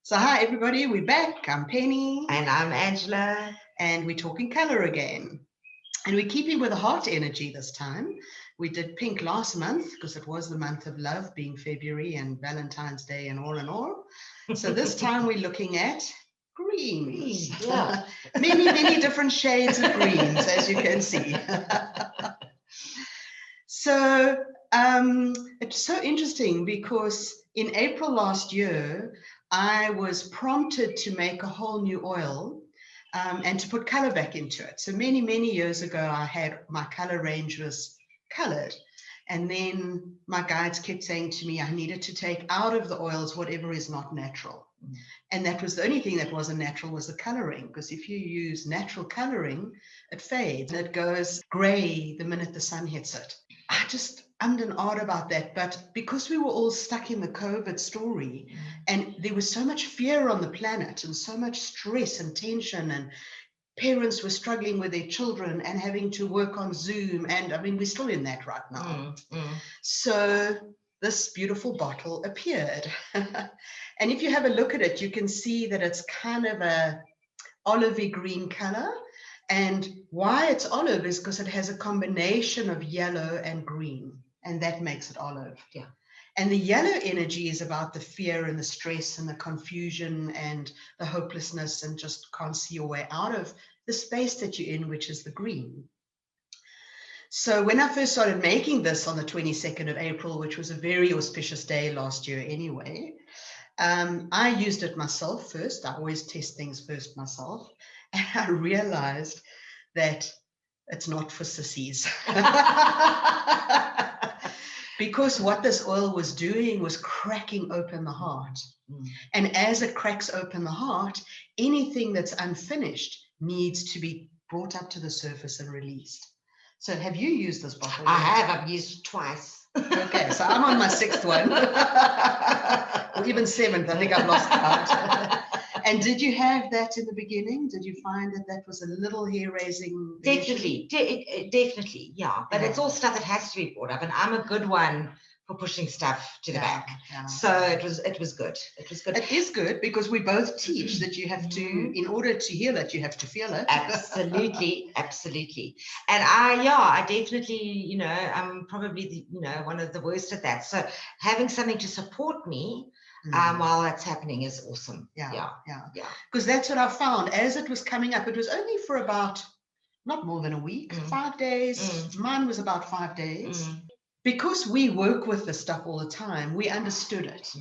So hi everybody, we're back. I'm Penny. And I'm Angela. And we're talking color again. And we're keeping with the heart energy this time. We did pink last month because it was the month of love, being February and Valentine's Day and all and all. So this time we're looking at greens. Green, yeah. many different shades of greens, as you can see. So it's so interesting because in April last year, I was prompted to make a whole new oil and to put color back into it. So many years ago, I had my color range was colored. And then my guides kept saying to me, I needed to take out of the oils whatever is not natural. And that was the only thing that wasn't natural was the coloring, because if you use natural coloring, it fades. It goes gray the minute the sun hits it. I just ummed and ahed about that. But because we were all stuck in the COVID story and there was so much fear on the planet and so much stress and tension, and parents were struggling with their children and having to work on Zoom. And I mean, we're still in that right now. So this beautiful bottle appeared. And if you have a look at it, you can see that it's kind of a olivey green color. And why it's olive is because it has a combination of yellow and green, and that makes it olive. Yeah. And the yellow energy is about the fear and the stress and the confusion and the hopelessness and just can't see your way out of the space that you're in, which is the green. So when I first started making this on the 22nd of April, which was a very auspicious day last year anyway, I used it myself first. I always test things first myself. And I realized that it's not for sissies. Because what this oil was doing was cracking open the heart. And as it cracks open the heart, anything that's unfinished needs to be brought up to the surface and released. So have you used this bottle? I have. I've used it twice. Okay, so I'm on my 6th one. Or even 7th. I think I've lost count. And did you have that in the beginning? Did you find that that was a little hair-raising? Definitely, definitely, yeah. But it's all stuff that has to be brought up, and I'm a good one for pushing stuff to the back. So it was good. It was good. It is good because we both teach that you have to, in order to heal it, you have to feel it. Absolutely, absolutely. And I definitely, I'm probably one of the worst at that. So having something to support me while that's happening is awesome. Yeah. Because that's what I found as it was coming up. It was only for about not more than a week, 5 days. Mine was about 5 days. Because we work with this stuff all the time, we understood it.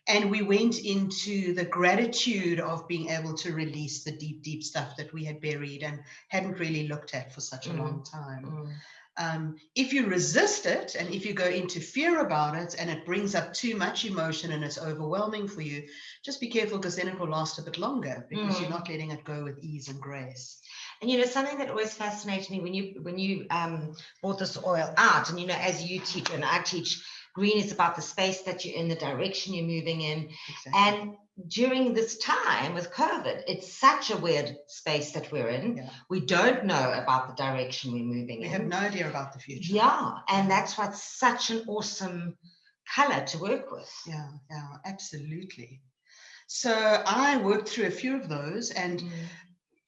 And we went into the gratitude of being able to release the deep stuff that we had buried and hadn't really looked at for such a long time. If you resist it and if you go into fear about it and it brings up too much emotion and it's overwhelming for you, just be careful because then it will last a bit longer because you're not letting it go with ease and grace. And something that always fascinated me when you brought this oil out, and as you teach and I teach, green is about the space that you're in, the direction you're moving in. Exactly. And during this time with COVID, it's such a weird space that we're in. Yeah. We don't know about the direction we're moving in. We have no idea about the future. Yeah, and that's why it's such an awesome color to work with. Yeah, absolutely. So I worked through a few of those, and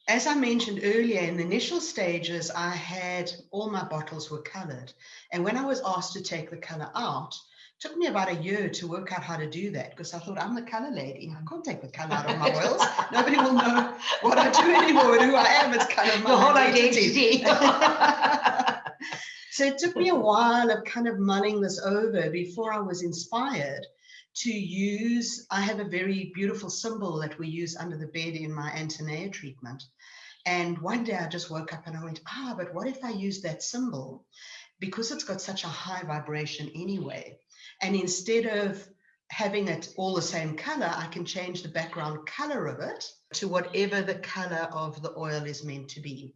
as I mentioned earlier, in the initial stages, I had all my bottles were colored. And when I was asked to take the color out, it took me about a year to work out how to do that because I thought, I'm the color lady. I can't take the color out of my oils. Nobody will know what I do anymore and who I am. It's kind of my whole identity. So it took me a while of kind of mulling this over before I was inspired to use. I have a very beautiful symbol that we use under the bed in my Antonia treatment. And one day I just woke up and I went, but what if I use that symbol? Because it's got such a high vibration anyway. And instead of having it all the same color, I can change the background color of it to whatever the color of the oil is meant to be.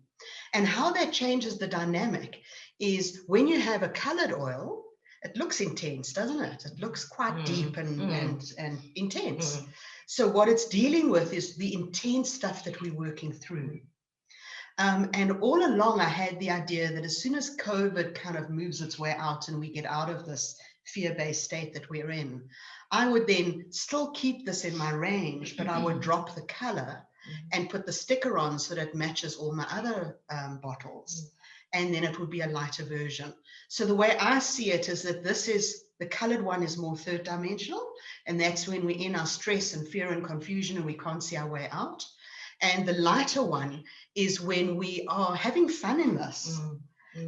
And how that changes the dynamic is when you have a colored oil, it looks intense, doesn't it? It looks quite deep and intense. So what it's dealing with is the intense stuff that we're working through. And all along, I had the idea that as soon as COVID kind of moves its way out and we get out of this fear-based state that we're in, I would then still keep this in my range, but I would drop the color and put the sticker on so that it matches all my other bottles. And then it would be a lighter version. So the way I see it is that this is, the colored one is more third dimensional. And that's when we're in our stress and fear and confusion and we can't see our way out. And the lighter one is when we are having fun in this.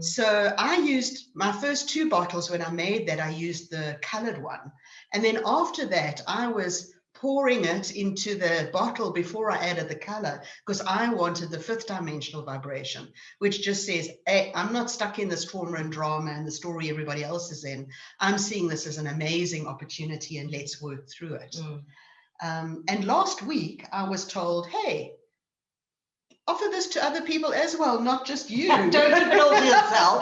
So I used my first 2 bottles when I made that, I used the colored one. And then after that, I was pouring it into the bottle before I added the color, because I wanted the 5th dimensional vibration, which just says, hey, I'm not stuck in this trauma and drama and the story everybody else is in. I'm seeing this as an amazing opportunity and let's work through it. And last week I was told, hey, offer this to other people as well, not just you. Don't keep it all to yourself.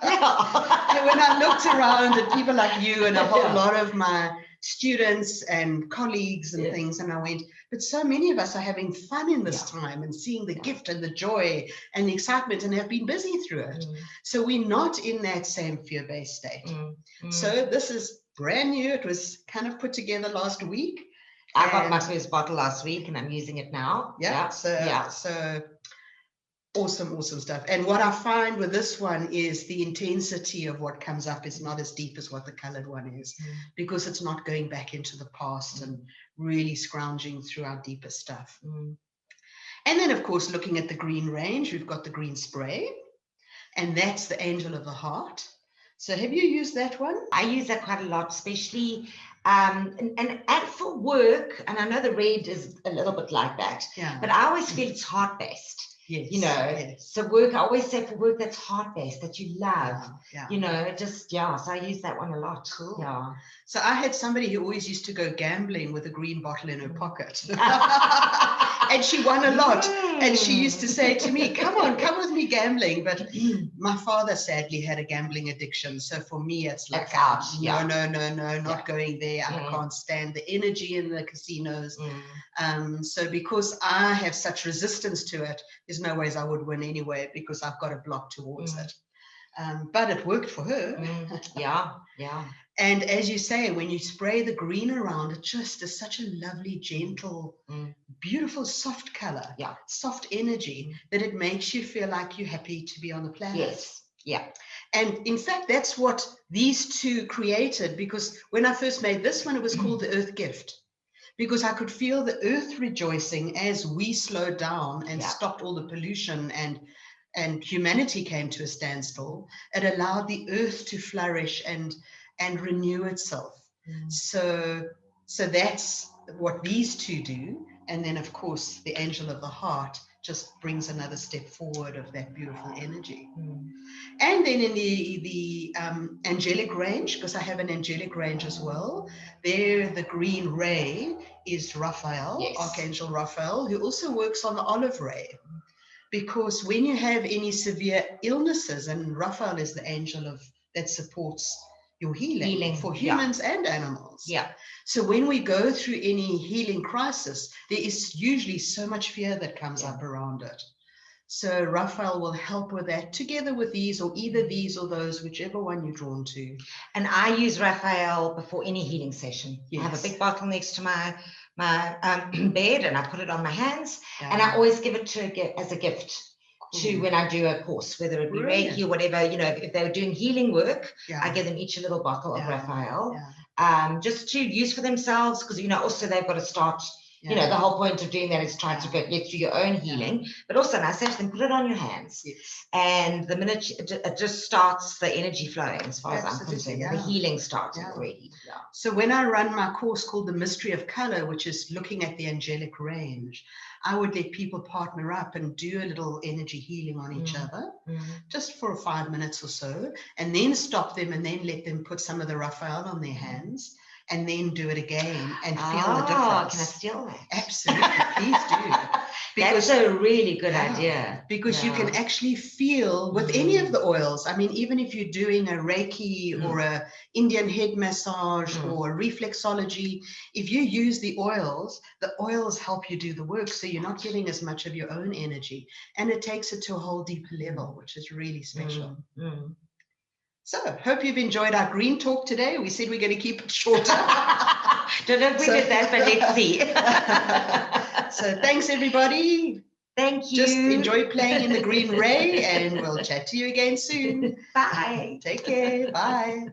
And when I looked around at people like you and a whole lot of my students and colleagues and things, and I went, but so many of us are having fun in this time and seeing the gift and the joy and the excitement and have been busy through it. So we're not in that same fear-based state. So this is brand new. It was kind of put together last week. I got my first bottle last week and I'm using it now. So awesome stuff. And what I find with this one is the intensity of what comes up is not as deep as what the colored one is, because it's not going back into the past and really scrounging through our deeper stuff. And then, of course, looking at the green range, we've got the green spray, and that's the angel of the heart. So have you used that one? I use that quite a lot, especially and for work. And I know the red is a little bit like that, but I always feel it's heart-based. You know, so work, I always say for work that's heart-based, that you love, you know, just, so I use that one a lot. Cool. So I had somebody who always used to go gambling with a green bottle in her pocket. And she won a lot. And she used to say to me, come with me gambling. But my father sadly had a gambling addiction. So for me, it's like, no, not going there. I can't stand the energy in the casinos. So because I have such resistance to it, there's no ways I would win anyway, because I've got a block towards it. But it worked for her. And as you say, when you spray the green around, it just is such a lovely, gentle, beautiful, soft color, soft energy, that it makes you feel like you're happy to be on the planet. And in fact, that's what these 2 created, because when I first made this one, it was called the Earth Gift, because I could feel the earth rejoicing as we slowed down and stopped all the pollution and humanity came to a standstill. It allowed the earth to flourish and renew itself. So that's what these 2 do. And then, of course, the angel of the heart just brings another step forward of that beautiful energy. And then in the angelic range, because I have an angelic range as well, there the green ray is Raphael, Archangel Raphael, who also works on the olive ray. Because when you have any severe illnesses, and Raphael is the angel that supports your healing for humans and animals. So when we go through any healing crisis, there is usually so much fear that comes up around it. So Raphael will help with that, together with these, or either these or those, whichever one you're drawn to. And I use Raphael before any healing session. I have a big bottle next to my bed, and I put it on my hands, and I always give it as a gift to when I do a course, whether it be Reiki or whatever, you know, if they were doing healing work, I give them each a little bottle of Raphael, just to use for themselves, because, you know, also they've got to start, you know, the whole point of doing that is trying to get through your own healing, but also, and I say to them, put it on your hands, and the minute it just starts the energy flowing, as far as I'm concerned, the healing starts already. So when I run my course called The Mystery of Color, which is looking at the angelic range, I would let people partner up and do a little energy healing on each other, just for 5 minutes or so, and then stop them and then let them put some of the Raphael on their hands, and then do it again and feel the difference. Can I steal that? Absolutely, please do. Because, that's a really good idea. Because you can actually feel with any of the oils. I mean, even if you're doing a Reiki or a Indian head massage or reflexology, if you use the oils help you do the work. So you're not giving as much of your own energy, and it takes it to a whole deeper level, which is really special. So hope you've enjoyed our green talk today. We said we're going to keep it shorter. Don't know if we did that, but let's see. So thanks, everybody. Thank you. Just enjoy playing in the green ray, and we'll chat to you again soon. Bye. Take care. Bye.